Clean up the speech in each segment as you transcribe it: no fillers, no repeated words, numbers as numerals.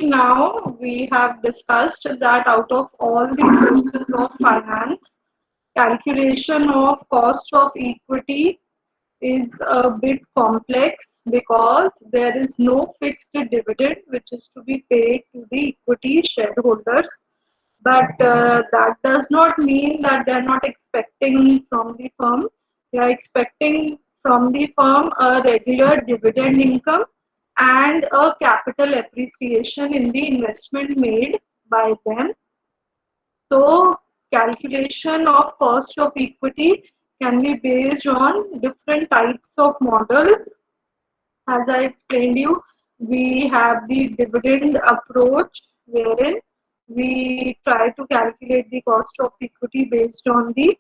Now we have discussed that out of all the sources of finance, calculation of cost of equity is a bit complex because there is no fixed dividend which is to be paid to the equity shareholders. But that does not mean that they are not expecting from the firm. They are expecting from the firm a regular dividend income and a capital appreciation in the investment made by them. So calculation of cost of equity can be based on different types of models. As I explained you, we have the dividend approach wherein we try to calculate the cost of equity based on the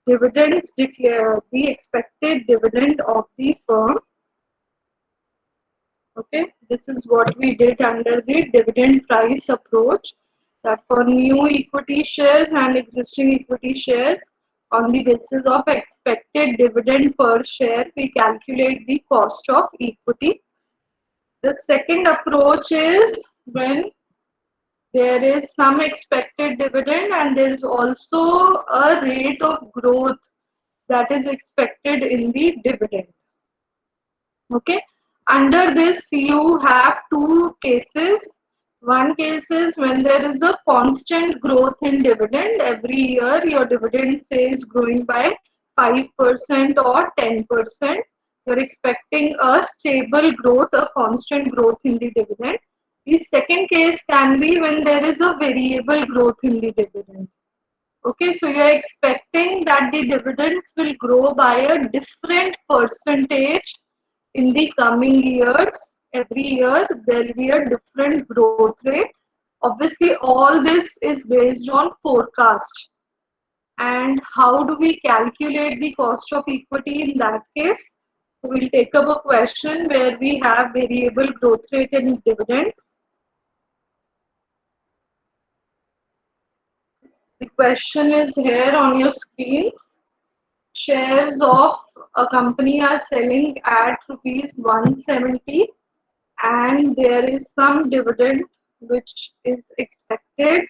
dividends declared, the expected dividend of the firm. Okay, this is what we did under the dividend price approach, that for new equity shares and existing equity shares, on the basis of expected dividend per share, we calculate the cost of equity. The second approach is when there is some expected dividend and there is also a rate of growth that is expected in the dividend. Okay. Under this, you have two cases. One case is when there is a constant growth in dividend. Every year, your dividend say is growing by 5% or 10%. You're expecting a stable growth, a constant growth in the dividend. The second case can be when there is a variable growth in the dividend. Okay, so you're expecting that the dividends will grow by a different percentage in the coming years. Every year there will be a different growth rate. Obviously, all this is based on forecast. And how do we calculate the cost of equity in that case? We'll take up a question where we have variable growth rate and dividends. The question is here on your screens. Shares of a company are selling at rupees 170 and there is some dividend which is expected.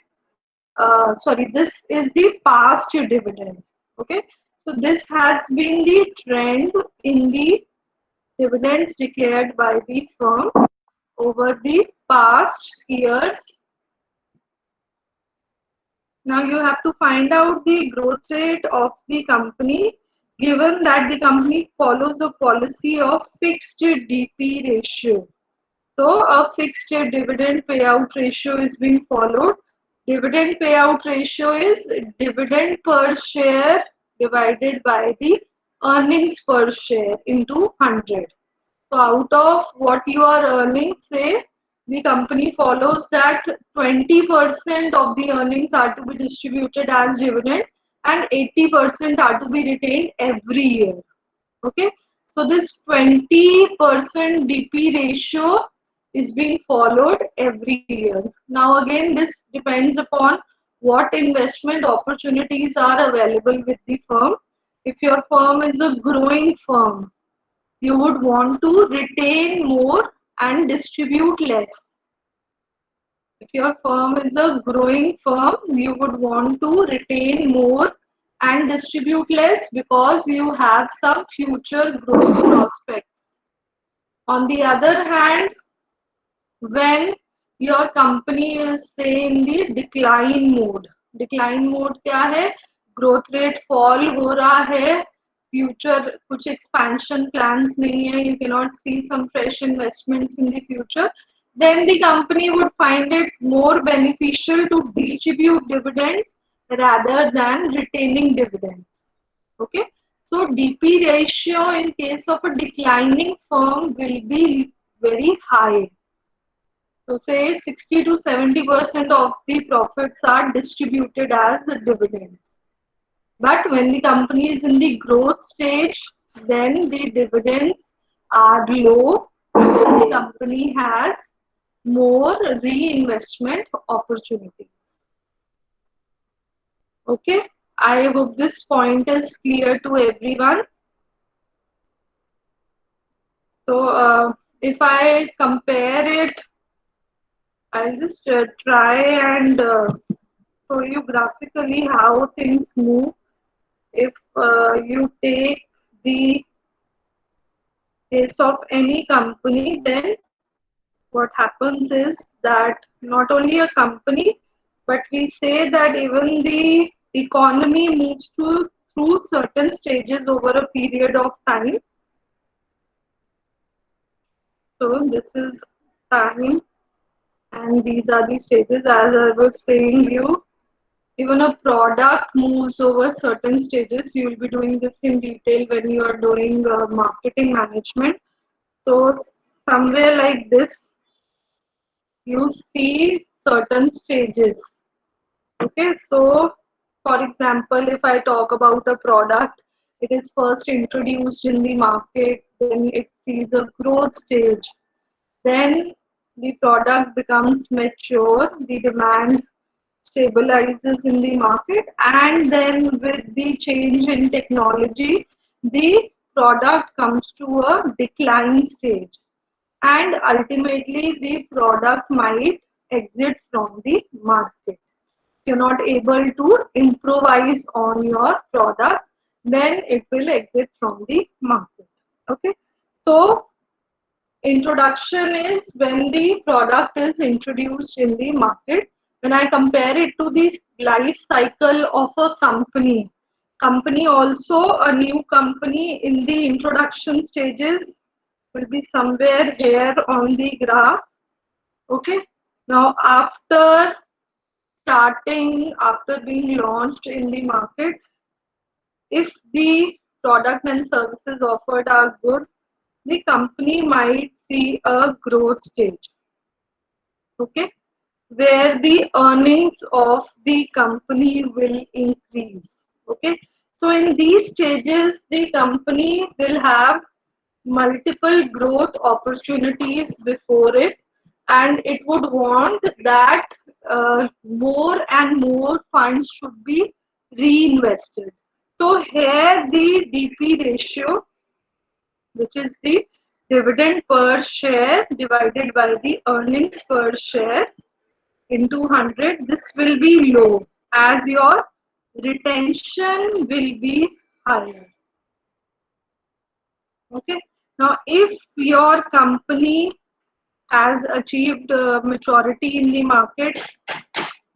Sorry, this is the past dividend. Okay, so this has been the trend in the dividends declared by the firm over the past years. Now you have to find out the growth rate of the company given that the company follows a policy of fixed DP ratio. So a fixed dividend payout ratio is being followed. Dividend payout ratio is dividend per share divided by the earnings per share into 100. So out of what you are earning, say the company follows that 20% of the earnings are to be distributed as dividend and 80% are to be retained every year. Okay, so this 20% DP ratio is being followed every year. Now again, this depends upon what investment opportunities are available with the firm. If your firm is a growing firm, you would want to retain more and distribute less. If your firm is a growing firm, you would want to retain more and distribute less because you have some future growth prospects. On the other hand, when your company is say in the decline mode क्या है, growth rate fall हो रहा है, future कुछ expansion plans नहीं है, you cannot see some fresh investments in the future, then the company would find it more beneficial to distribute dividends rather than retaining dividends. Okay, so DP ratio in case of a declining firm will be very high. So say 60 to 70% of the profits are distributed as dividends. But when the company is in the growth stage, then the dividends are low and the company has more reinvestment opportunities. Okay, I hope this point is clear to everyone. So if I compare it I'll just try and show you graphically how things move. If you take the case of any company, then what happens is that not only a company, but we say that even the economy moves through certain stages over a period of time. So this is time, and these are the stages. As I was saying you, even a product moves over certain stages. You will be doing this in detail when you are doing marketing management. So somewhere like this, you see certain stages. Okay, so for example, if I talk about a product, it is first introduced in the market, then it sees a growth stage, then the product becomes mature, the demand stabilizes in the market, and then with the change in technology, the product comes to a decline stage, and ultimately the product might exit from the market. You're not able to improvise on your product, then it will exit from the market. Okay, so introduction is when the product is introduced in the market. When I compare it to the life cycle of a company also, a new company in the introduction stages will be somewhere here on the graph. Okay, now after being launched in the market, if the product and services offered are good, the company might see a growth stage. Okay, where the earnings of the company will increase. Okay, so in these stages, the company will have multiple growth opportunities before it, and it would want that more and more funds should be reinvested. So here the DP ratio, which is the dividend per share divided by the earnings per share into 100, this will be low as your retention will be higher. Okay, now if your company has achieved maturity in the market,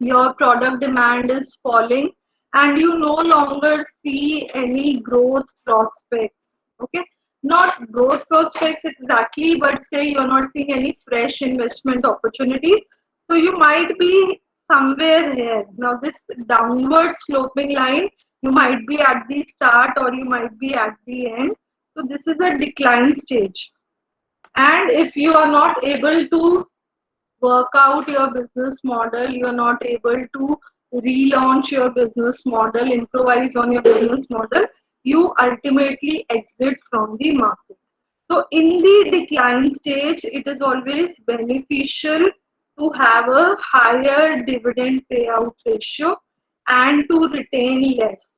your product demand is falling, and you no longer see any growth prospects. Okay, not growth prospects exactly, but say you're not seeing any fresh investment opportunity, so you might be somewhere here. Now this downward sloping line, you might be at the start or you might be at the end. So this is a decline stage, and if you are not able to work out your business model, you are not able to relaunch your business model, improvise on your business model, you ultimately exit from the market. So in the decline stage, it is always beneficial to have a higher dividend payout ratio and to retain less.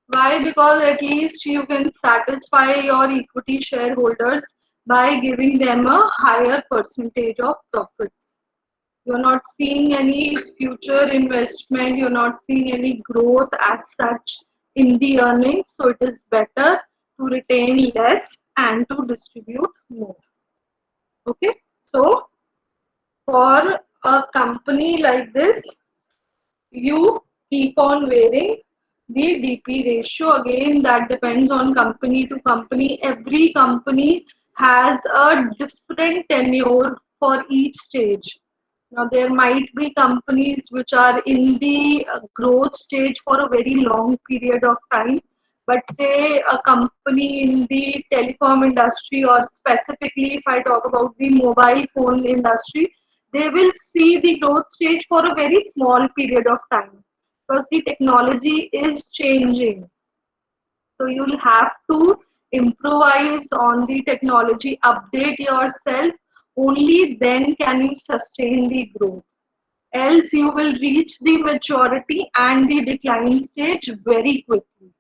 Why? Because at least you can satisfy your equity shareholders by giving them a higher percentage of profits. You're not seeing any future investment, you're not seeing any growth as such in the earnings, so it is better to retain less and to distribute more. Okay, so for a company like this, you keep on varying the DP ratio. Again, that depends on company to company. Every company has a different tenure for each stage. Now, there might be companies which are in the growth stage for a very long period of time, but say a company in the telecom industry, or specifically if I talk about the mobile phone industry, they will see the growth stage for a very small period of time because the technology is changing. So you'll have to improvise on the technology, update yourself. Only then can you sustain the growth. Else you will reach the maturity and the decline stage very quickly.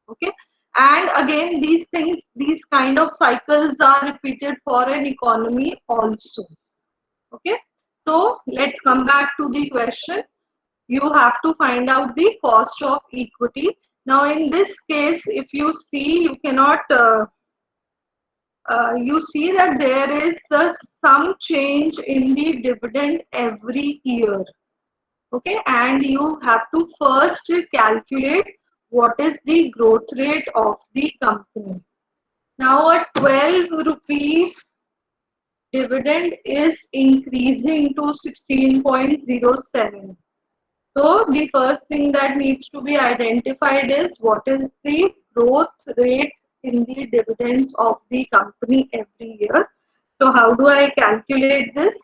Okay. And again, these kind of cycles are repeated for an economy also. Okay, so let's come back to the question. You have to find out the cost of equity. Now in this case, if you see, you cannot you see that there is some change in the dividend every year. Okay, and you have to first calculate what is the growth rate of the company. Now a 12 rupee dividend is increasing to 16.07. So the first thing that needs to be identified is what is the growth rate in the dividends of the company every year. So how do I calculate this?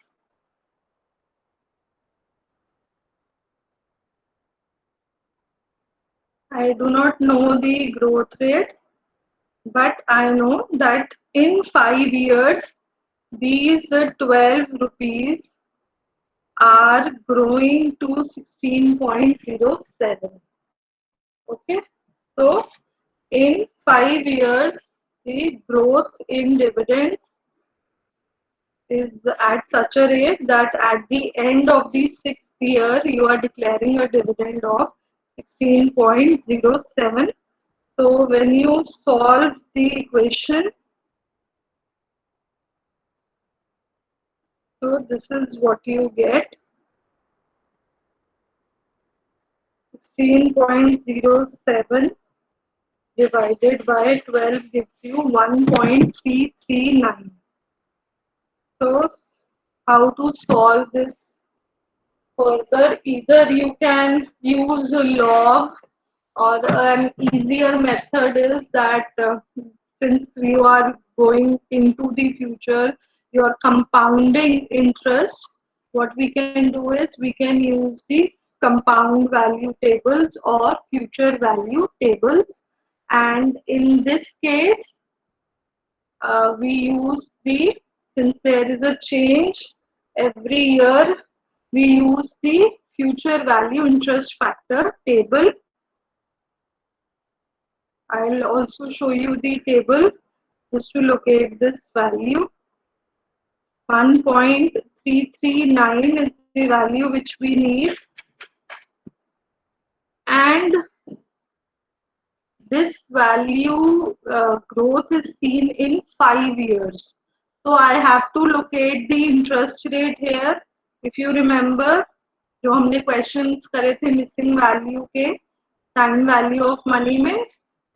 I do not know the growth rate, but I know that in 5 years, these 12 rupees are growing to 16.07. Okay, so in 5 years, the growth in dividends is at such a rate that at the end of the 6th year, you are declaring a dividend of 16.07. So when you solve the equation, so this is what you get. 16.07 divided by 12 gives you 1.339. So how to solve this further? Either you can use a log, or an easier method is that since you are going into the future, you are compounding interest. What we can do is we can use the compound value tables or future value tables, and in this case we use the, since there is a change every year, we use the future value interest factor table. I'll also show you the table just to locate this value. 1.339 is the value which we need, and this value growth is seen in 5 years. So I have to locate the interest rate here. If you remember, जो हमने questions करे थे missing value के time value of money में,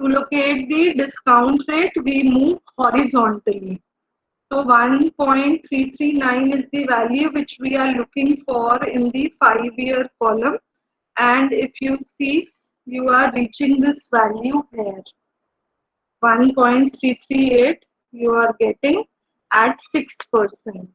to locate the discount rate we move horizontally. So 1.339 is the value which we are looking for in the 5-year column, and if you see, you are reaching this value here. 1.338 you are getting at 6%.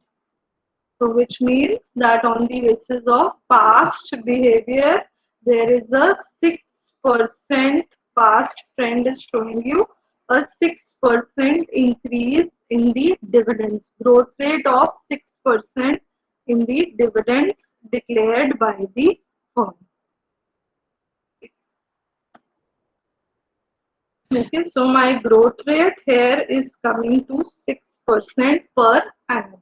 So which means that on the basis of past behavior, there is a 6% past trend is showing you a 6% increase in the dividends, growth rate of 6% in the dividends declared by the firm. Okay, so my growth rate here is coming to 6% per annum.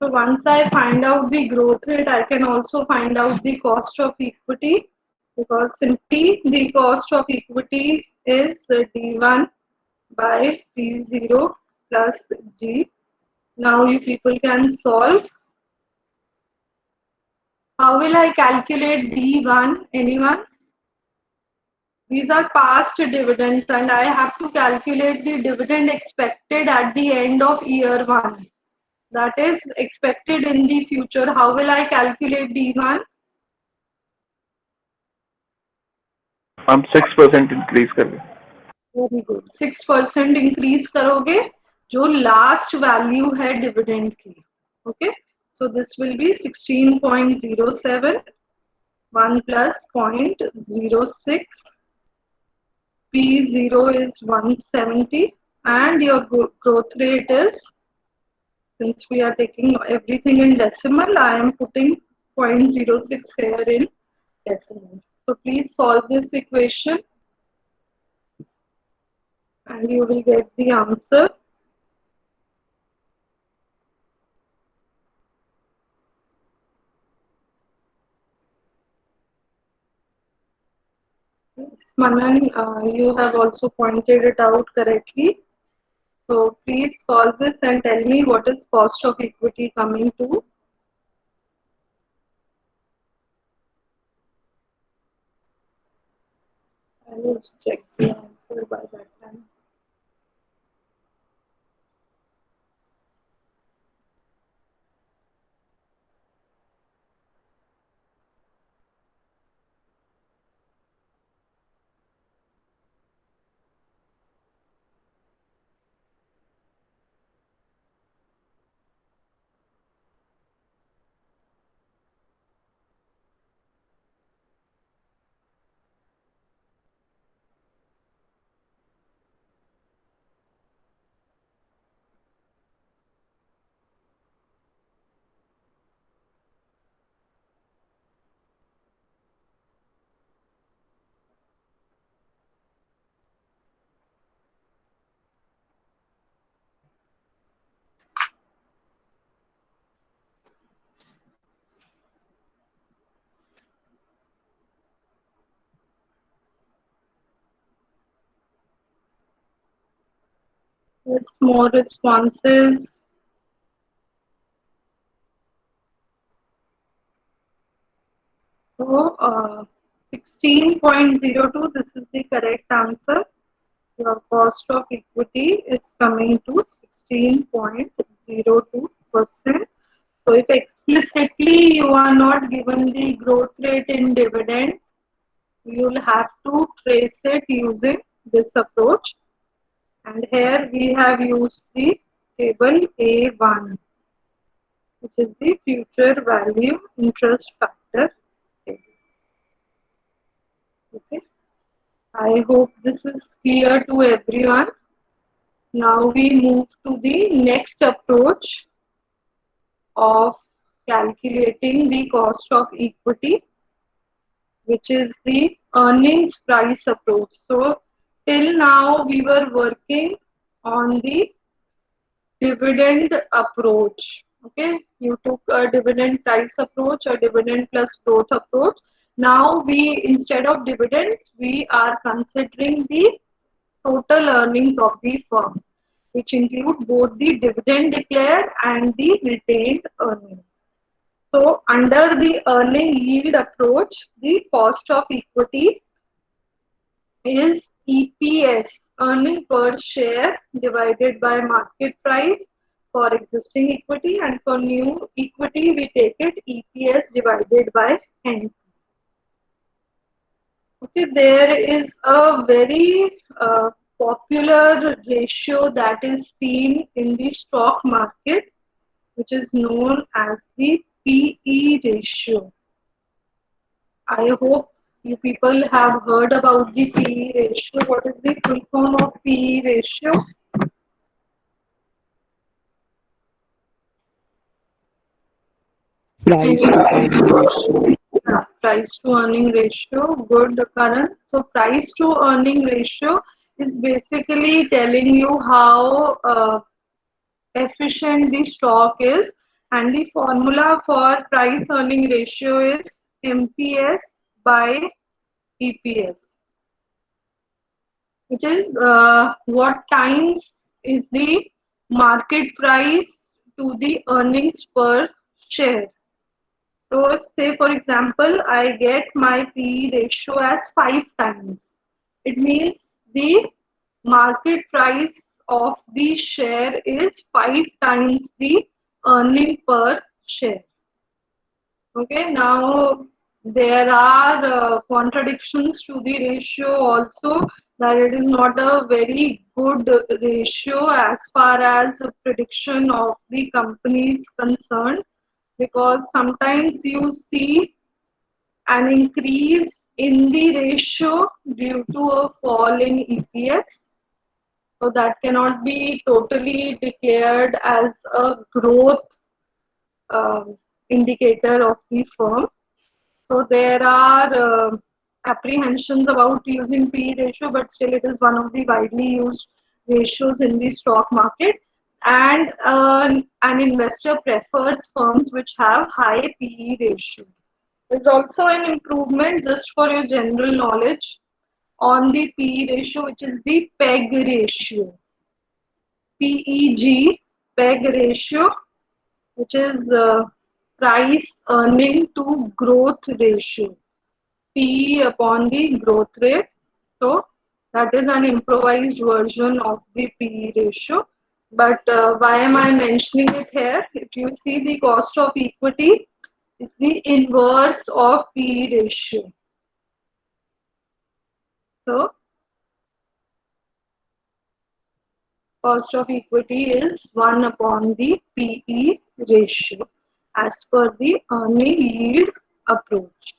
So once I find out the growth rate, I can also find out the cost of equity, because simply the cost of equity is D1 by P0 plus G. Now you people can solve. How will I calculate D1? Anyone? These are past dividends and I have to calculate the dividend expected at the end of year 1. That is expected in the future. How will I calculate D1? हम 6% increase कर रहे. Very good. 6% increase करोगे जो last value है dividend की. Okay. So this will be 16.07. 1 plus 0.06. P0 is 170 and your growth rate is, since we are taking everything in decimal, I am putting 0.06 here in decimal. So please solve this equation and you will get the answer. Manan, you have also pointed it out correctly. So please solve this and tell me what is cost of equity coming to. I will check the answer by that time. Yes, more responses. So 16.02, this is the correct answer. Your cost of equity is coming to 16.02%. So if explicitly you are not given the growth rate in dividends, you'll have to trace it using this approach. And here we have used the table A1, which is the future value interest factor table. Okay. I hope this is clear to everyone. Now we move to the next approach of calculating the cost of equity, which is the earnings price approach. So till now we were working on the dividend approach. Okay, you took a dividend price approach or dividend plus growth approach. Now we, instead of dividends, we are considering the total earnings of the firm, which include both the dividend declared and the retained earnings. So under the earning yield approach, the cost of equity is EPS, earning per share divided by market price for existing equity, and for new equity we take it EPS divided by N. Okay, there is a very popular ratio that is seen in the stock market, which is known as the PE ratio. I hope you people have heard about the PE ratio. What is the full form of PE ratio? Price to earning ratio. Price to earning ratio. Good, Karan. So price to earning ratio is basically telling you how efficient the stock is, and the formula for price earning ratio is MPS by EPS, which is what times is the market price to the earnings per share. So say for example, I get my PE ratio as 5 times. It means the market price of the share is 5 times the earning per share. Okay, now there are contradictions to the ratio also, that it is not a very good ratio as far as the prediction of the company is concerned, because sometimes you see an increase in the ratio due to a fall in EPS. So that cannot be totally declared as a growth indicator of the firm. So there are apprehensions about using PE ratio, but still it is one of the widely used ratios in the stock market. And an investor prefers firms which have high PE ratio. There's also an improvement, just for your general knowledge. on the PE ratio, which is the PEG ratio. PEG, PEG ratio, which is price earning to growth ratio. PE upon the growth rate. So that is an improvised version of the PE ratio. But why am I mentioning it here? If you see, the cost of equity is the inverse of PE ratio. So cost of equity is 1 upon the PE ratio as per the earning yield approach.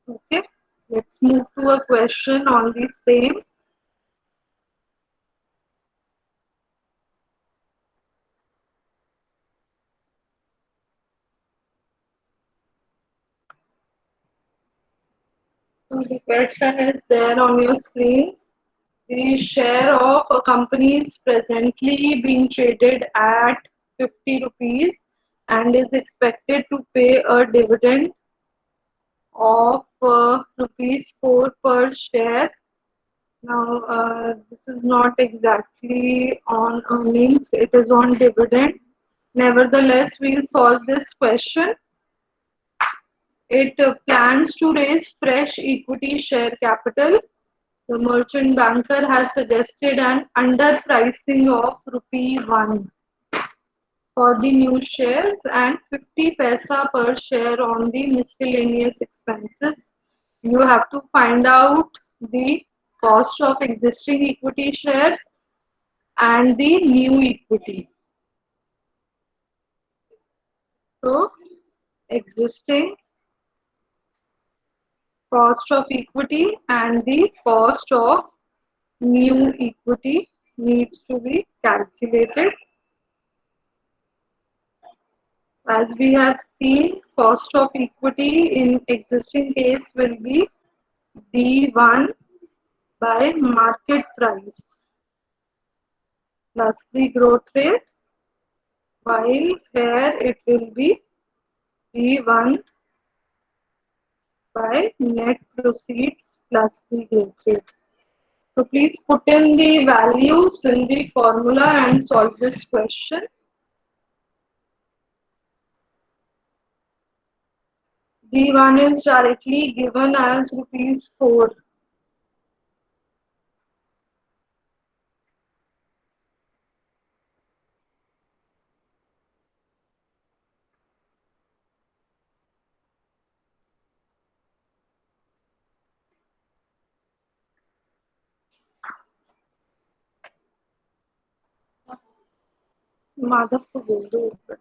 Okay, let's move to a question on the same. So the question is there on your screens. The share of a company is presently being traded at 50 rupees and is expected to pay a dividend of rupees 4 per share. Now, this is not exactly on earnings, it is on dividend. Nevertheless, we'll solve this question. It plans to raise fresh equity share capital. The merchant banker has suggested an underpricing of ₹1 for the new shares and 50 paisa per share on the miscellaneous expenses. You have to find out the cost of existing equity shares and the new equity. So, existing cost of equity and the cost of new equity needs to be calculated. As we have seen, cost of equity in existing case will be D1 by market price plus the growth rate, while here it will be D1 by net proceeds plus the growth rate. So please put in the values in the formula and solve this question. D1 is directly given as ₹4. Madhav को बोल दो ऊपर.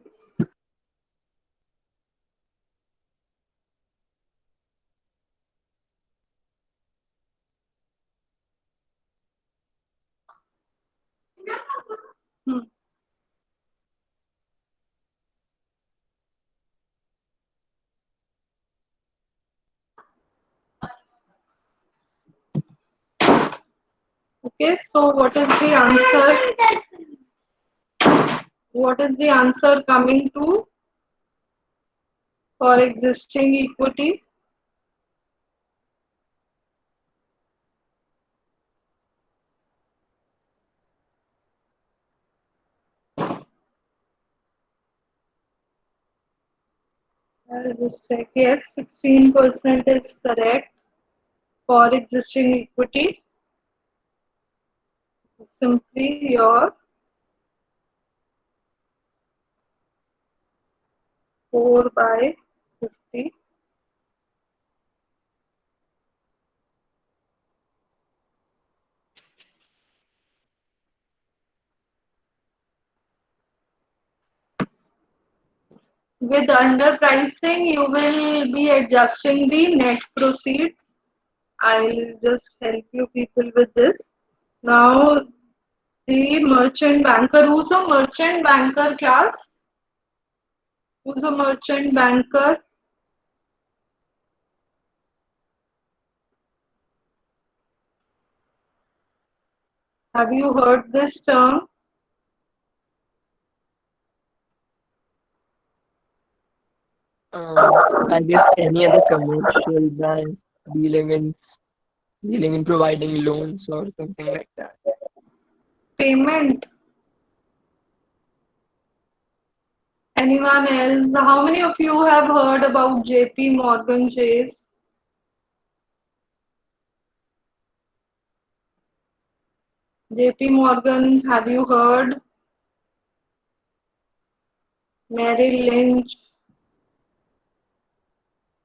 Okay, so what is the answer? What is the answer coming to for existing equity? I'll just check. Yes, 16% is correct for existing equity. Simply your 4 by 50. With underpricing, you will be adjusting the net proceeds. I'll just help you people with this. Now, the merchant banker. Who's a merchant banker, class? Who's a merchant banker? Have you heard this term? I guess any other commercial bank dealing in dealing in providing loans or something like that. Payment. Anyone else? How many of you have heard about JP Morgan Chase? JP Morgan, have you heard? Merrill Lynch.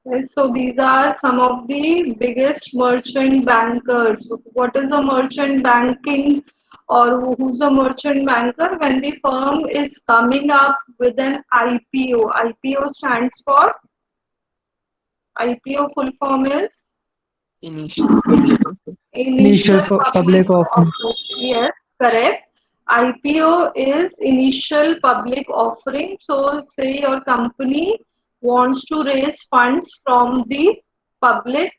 Yes, so these are some of the biggest merchant bankers. What is a merchant banking, or who's a merchant banker? When the firm is coming up with an IPO. IPO stands for, IPO full form is Initial public offer. Initial public Public offering. offering. Yes, correct. IPO is initial public offering. So, say your company wants to raise funds from the public.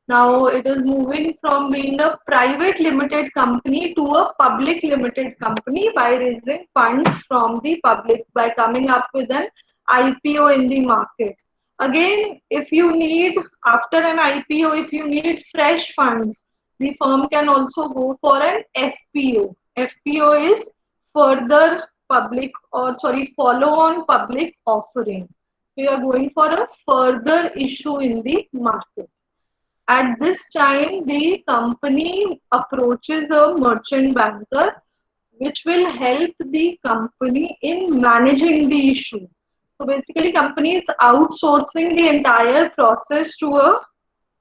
Now, it is moving from being a private limited company to a public limited company by raising funds from the public, by coming up with an IPO in the market. Again, if you need, after an IPO, if you need fresh funds, the firm can also go for an FPO. FPO is further public, or sorry, follow on public offering. We are going for a further issue in the market. At this time, the company approaches a merchant banker, which will help the company in managing the issue. So basically, company is outsourcing the entire process to a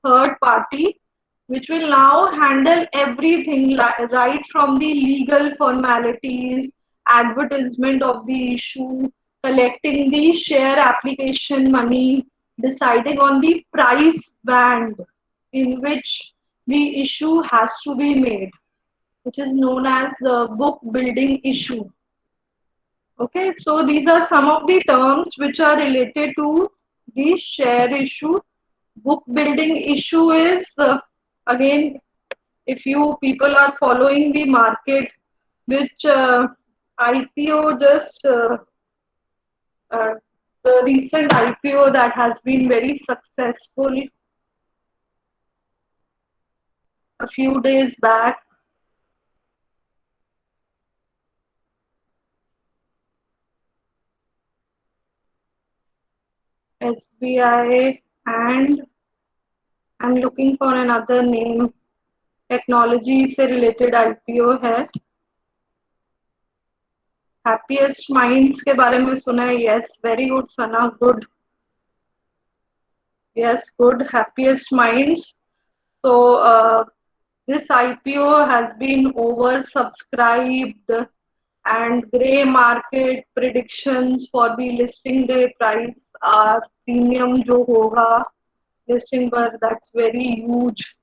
third party, which will now handle everything, right from the legal formalities, advertisement of the issue, collecting the share application money, deciding on the price band in which the issue has to be made, which is known as book building issue. Okay, so these are some of the terms which are related to the share issue. Book building issue is, again, if you people are following the market, which IPO just uh, the recent IPO that has been very successful a few days back. SBI, and I'm looking for another name. Technology से related IPO है. Happiest minds के बारे में सुना है. Yes, very good Sana, good. Yes, good. Happiest minds. So this IPO has been oversubscribed, and grey market predictions for the listing day price are premium जो होगा listing पर, that's very huge.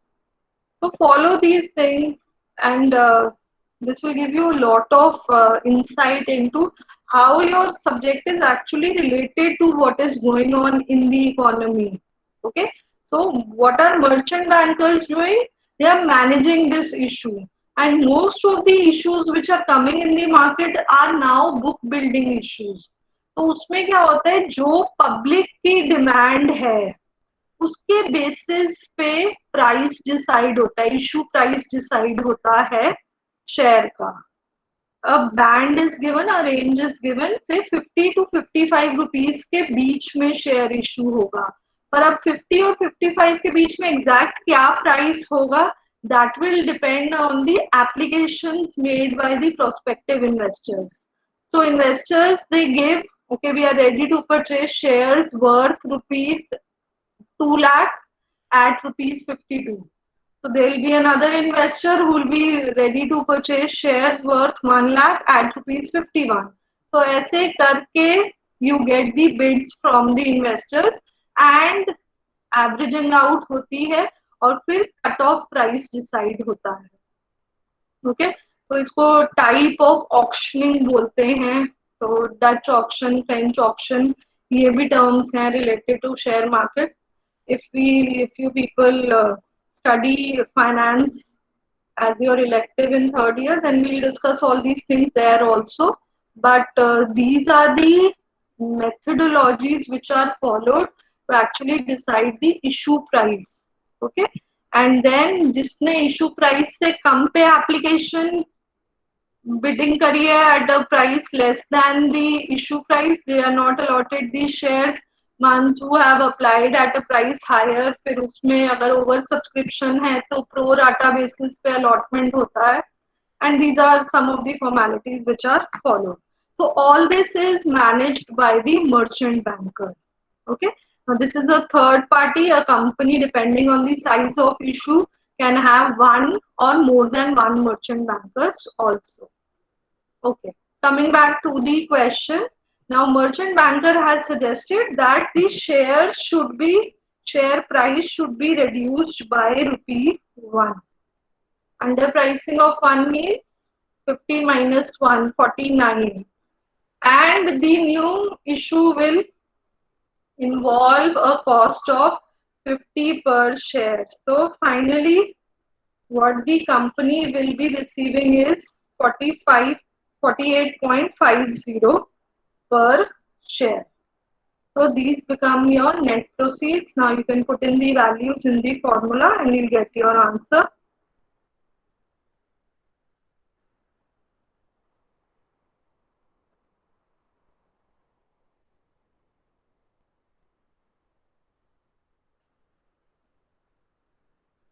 So follow these things, and this will give you a lot of insight into how your subject is actually related to what is going on in the economy. Okay, so what are merchant bankers doing? They are managing this issue, and most of the issues which are coming in the market are now book building issues. तो उसमें क्या होता है, जो public की demand है उसके basis पे प्राइस डिसाइड होता है, इशू प्राइस डिसाइड होता है शेयर का. A band is given, a range is given, से 50 to 55 रुपीस के बीच में शेयर इशू होगा. पर अब 50 और 55 के बीच में एग्जैक्ट क्या प्राइस होगा, that will depend on the applications made by the prospective investors. So investors, they give, okay, we are ready to purchase shares worth rupees 2 lakh at rupees 52. So there will be another investor who will be ready to purchase shares worth 1 lakh at rupees 51. So ऐसे करके you get the bids from the investors, and averaging out होती है और फिर cut off price decide होता है. Okay, तो इसको टाइप ऑफ ऑक्शनिंग बोलते हैं. तो डच ऑक्शन, फ्रेंच ऑक्शन, ये भी टर्म्स हैं related to share market. If you people study finance as your elective in third year, then we'll discuss all these things there also. But these are the methodologies which are followed to actually decide the issue price. Okay, and then जिसने issue price से कम पे application bidding करी है at a price less than the issue price, they are not allotted the shares. Ones who have applied at a price higher, फिर उसमें अगर over subscription है तो pro rata basis पे allotment होता है. And these are some of the formalities which are followed. So all this is managed by the merchant banker. Okay. Now this is a third party, a company, depending on the size of issue, can have one or more than one merchant bankers also. Okay, coming back to the question. Now merchant banker has suggested that the share price should be reduced by ₹1. Underpricing of 1 means 50 minus 1, 49. And the new issue will involve a cost of 50 per share. So finally, what the company will be receiving is 48.50 per share. So these become your net proceeds. Now you can put in the values in the formula and you'll get your answer.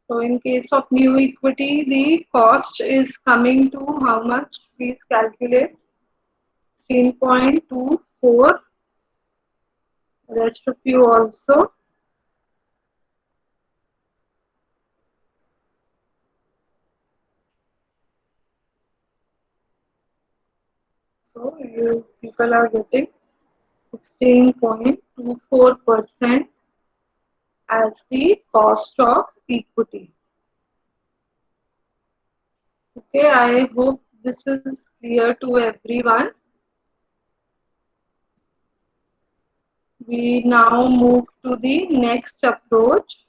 So in case of new equity, the cost is coming to how much? Please calculate. 16.24. Rest of you also. So you people are getting 16.24% as the cost of equity. Okay, I hope this is clear to everyone. We now move to the next approach.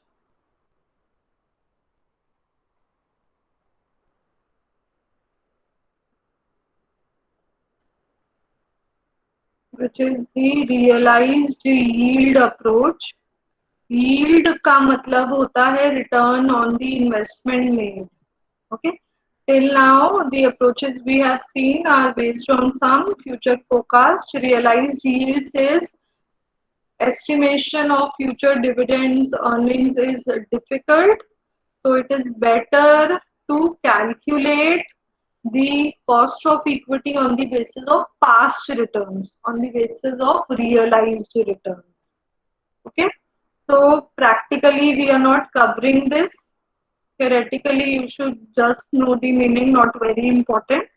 Which is the realized yield approach. Yield का मतलब होता है return on the investment made. Okay. Till now, the approaches we have seen are based on some future forecast. Realized yield says estimation of future dividends earnings is difficult. So it is better to calculate the cost of equity on the basis of past returns, on the basis of realized returns. Okay. So practically we are not covering this. Theoretically you should just know the meaning, not very important.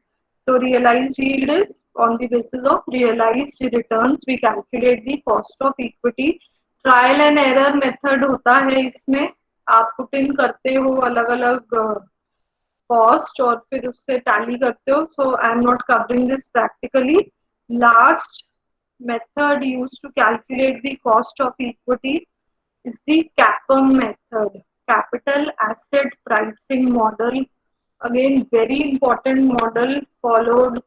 So realized yield is on the basis of realized returns we calculate the cost of equity. Trial and error method होता है इसमें, आप put in करते हो अलग अलग cost और फिर उससे tally करते हो. So I am not covering this practically. Last method used to calculate the cost of equity is the CAPM method, capital asset pricing model. Again, very important model followed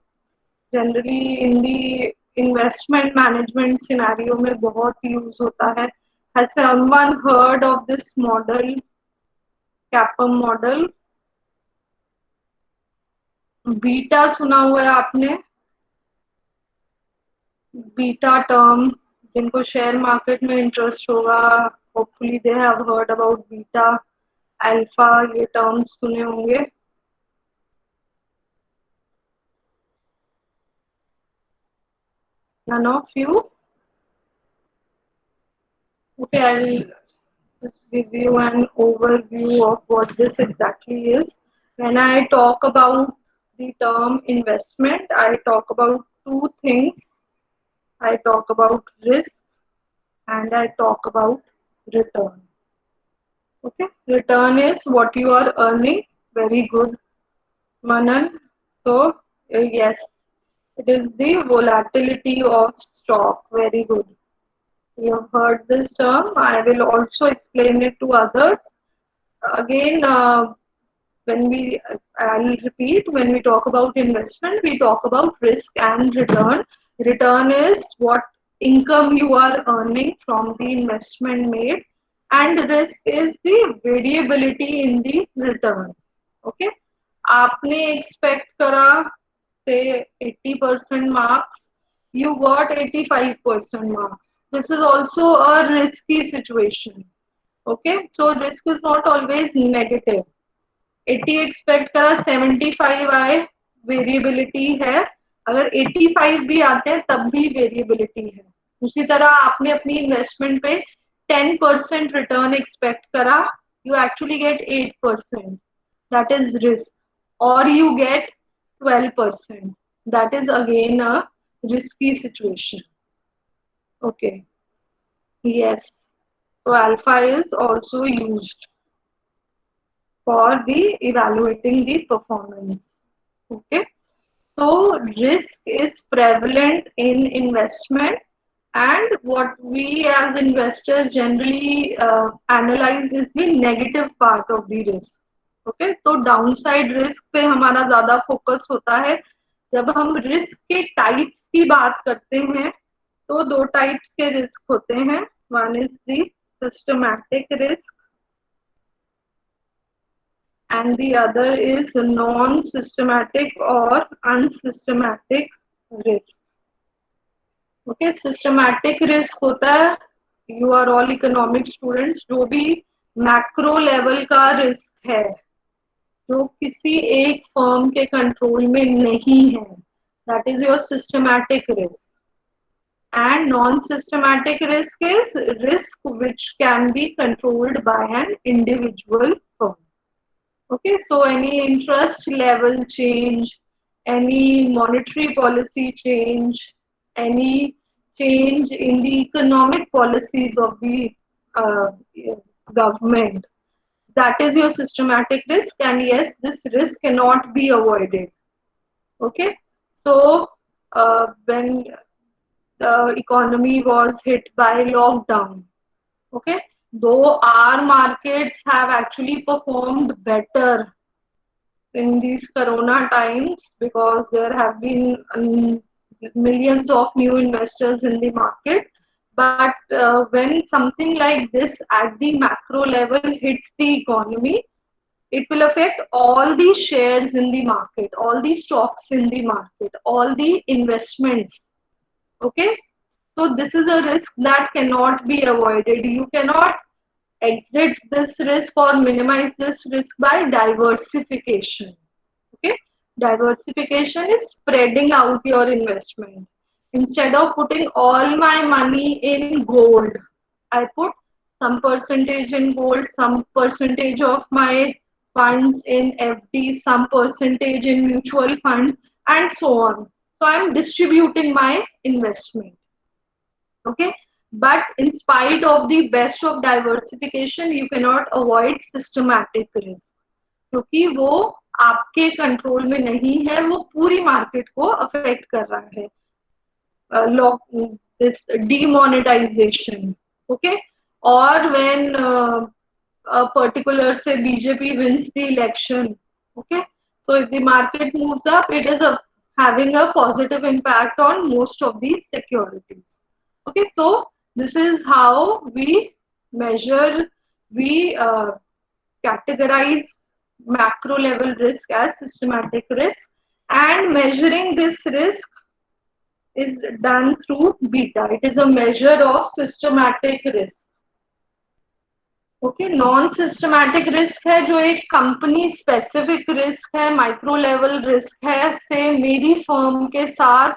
generally in the investment management scenario में बहुत use होता है. Has someone heard of this model, CAPM model? Beta सुना हुआ है आपने? Beta term, जिनको share market में इंटरेस्ट होगा, hopefully they have heard about beta, alpha, ये टर्म्स सुने होंगे. None of you? Okay, I'll just give you an overview of what this exactly is. When I talk about the term investment, I talk about two things. I talk about risk and I talk about return. Okay, return is what you are earning. Very good, Manan. So, yes, it is the volatility of stock. Very good. You have heard this term. I will also explain it to others. Again, I'll repeat, when we talk about investment, we talk about risk and return. Return is what income you are earning from the investment made, and risk is the variability in the return. Okay, आपने expect करा say 80% marks, you got 85% marks. This is also a risky situation. Okay, so risk is not always negative. 80 expect करा 75 आए, variability है. अगर 85 भी आते हैं तब भी वेरिएबिलिटी है. उसी तरह आपने अपनी इन्वेस्टमेंट पे 10% रिटर्न एक्सपेक्ट करा, you actually get 8%, that is risk, और you get 12%, that is again a risky situation. Okay, yes, so alpha is also used for the evaluating the performance. Okay, so risk is prevalent in investment, and what we as investors generally analyze is the negative part of the risk. Okay, तो downside risk पे हमारा ज़्यादा focus होता है. जब हम risk के types की बात करते हैं तो दो types के risk होते हैं. One is the systematic risk and the other is non-systematic or unsystematic risk. Okay, systematic risk होता है, you are all economic students, जो भी macro level का risk है, जो किसी एक firm के control में नहीं है, that is your systematic risk. And non-systematic risk is risk which can be controlled by an individual firm. Okay, so any interest level change, any monetary policy change, any change in the economic policies of the uh, government, that is your systematic risk, and yes, this risk cannot be avoided. Okay, so when the economy was hit by lockdown, okay, though our markets have actually performed better in these corona times because there have been millions of new investors in the market, but when something like this at the macro level hits the economy, it will affect all the shares in the market, all the stocks in the market, all the investments. Okay, so this is a risk that cannot be avoided. You cannot exit this risk or minimize this risk by diversification. Okay, diversification is spreading out your investment. Instead of putting all my money in gold, I put some percentage in gold, some percentage of my funds in FD, some percentage in mutual funds, and so on. So I'm distributing my investment. Okay, but in spite of the best of diversification, you cannot avoid systematic risk, क्योंकि वो आपके control में नहीं है, वो पूरी market को affect कर रहा है. This demonetization, okay, or when a particular say BJP wins the election, okay, so if the market moves up, it is having a positive impact on most of these securities. Okay, so this is how we measure, we categorize macro level risk as systematic risk, and measuring this risk is done through beta. It is a measure of systematic risk. Okay, non systematic risk है जो एक company specific risk है, micro level risk है. से मेरी firm के साथ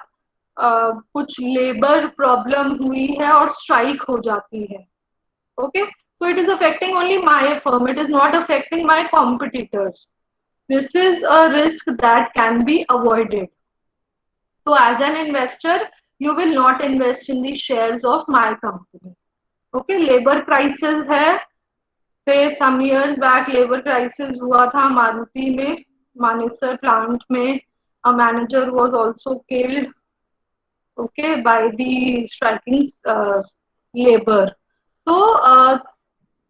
कुछ लेबर प्रॉब्लम हुई है और स्ट्राइक हो जाती है. Okay, so it is affecting only my firm, it is not affecting my competitors. This is a risk that can be avoided. So as an investor, you will not invest in the shares of my company. Okay, labor crisis है, say some years back labor crisis हुआ था मारुति में, Manesar plant में, a manager was also killed, okay, by the striking labor. So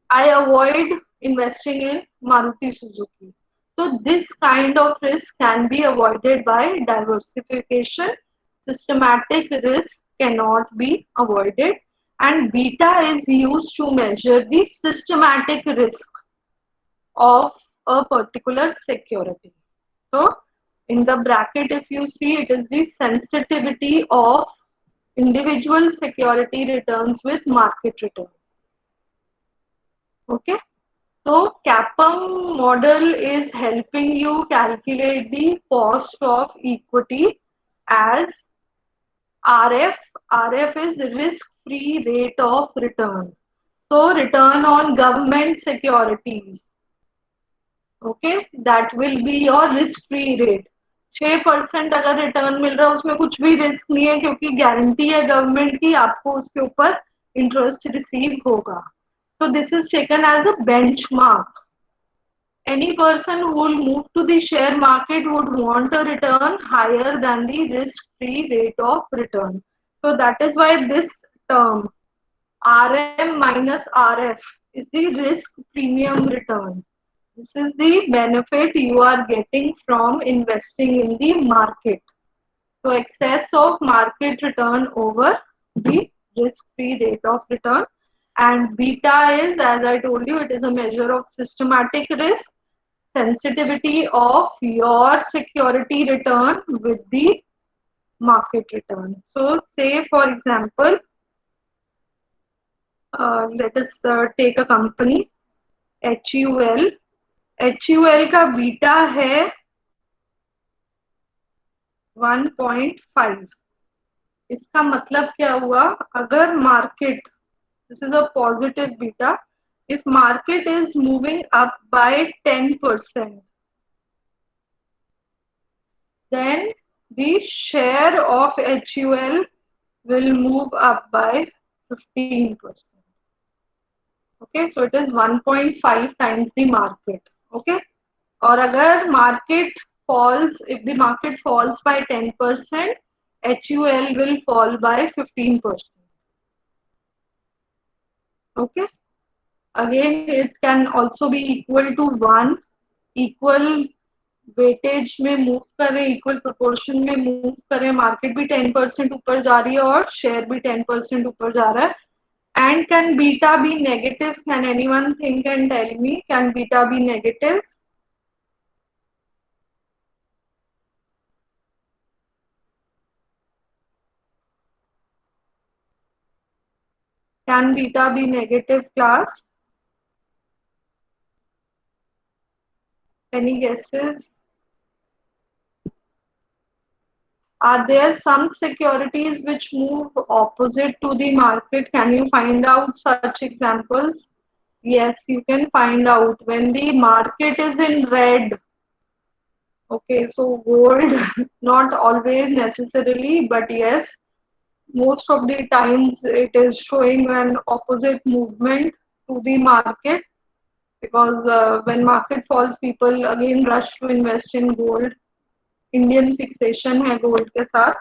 I avoid investing in Maruti Suzuki. So this kind of risk can be avoided by diversification. Systematic risk cannot be avoided. and beta is used to measure the systematic risk of a particular security. So in the bracket, if you see, it is the sensitivity of individual security returns with market return. Okay. So CAPM model is helping you calculate the cost of equity as RF. RF is risk-free rate of return. So return on government securities. Okay, that will be your risk-free rate. 6% अगर return मिल रहा है उसमें कुछ भी risk नहीं है क्योंकि guarantee है गवर्नमेंट की आपको उसके ऊपर इंटरेस्ट रिसीव होगा. So this is taken as a benchmark. Any person who will move to the share market would want a return higher than the risk-free rate of return. So that is why this term RM minus RF is the risk premium return. This is the benefit you are getting from investing in the market. So excess of market return over the risk-free rate of return. And beta is, as I told you, it is a measure of systematic risk, sensitivity of your security return with the market return. So say for example, let us take a company HUL. HUL का beta है 1.5. इसका मतलब क्या हुआ, अगर market, this is a positive beta, if market is moving up by 10%, then the share of HUL will move up by 15%. Okay, so it is 1.5 times the market. Okay, और अगर market falls, if the market falls by 10%, HUL will fall by 15%. Okay, again it can also be equal to 1. Equal weightage में move करें, equal proportion में move करें, market भी 10% ऊपर जा रही है और शेयर भी 10% ऊपर जा रहा है. And can beta be negative? Can anyone think and tell me? Can beta be negative? Can beta be negative, class? Any guesses? Are there some securities which move opposite to the market? Can you find out such examples? Yes, you can find out when the market is in red. Okay, so gold, not always necessarily, but yes, most of the times it is showing an opposite movement to the market, because when market falls, people again rush to invest in gold. Indian fixation है gold के साथ.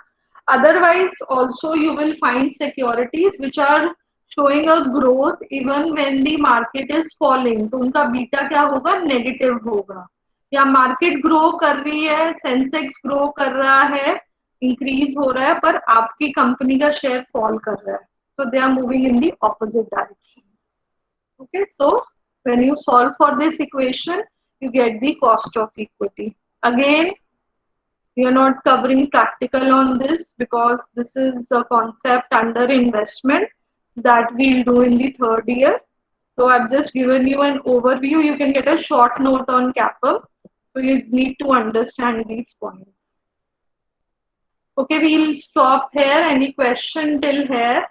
Otherwise also you will find securities which are showing a growth even when the market is falling. तो उनका beta क्या होगा, negative होगा. या market grow कर रही है, सेंसेक्स ग्रो कर रहा है, इंक्रीज हो रहा है, पर आपकी कंपनी का शेयर फॉल कर रहा है. So they are moving in the opposite direction. Okay, so when you solve for this equation, you get the cost of equity. Again, we are not covering practical on this because this is a concept under investment that we'll do in the third year. So I've just given you an overview. You can get a short note on CAPM. So you need to understand these points. Okay, we'll stop here. Any question till here?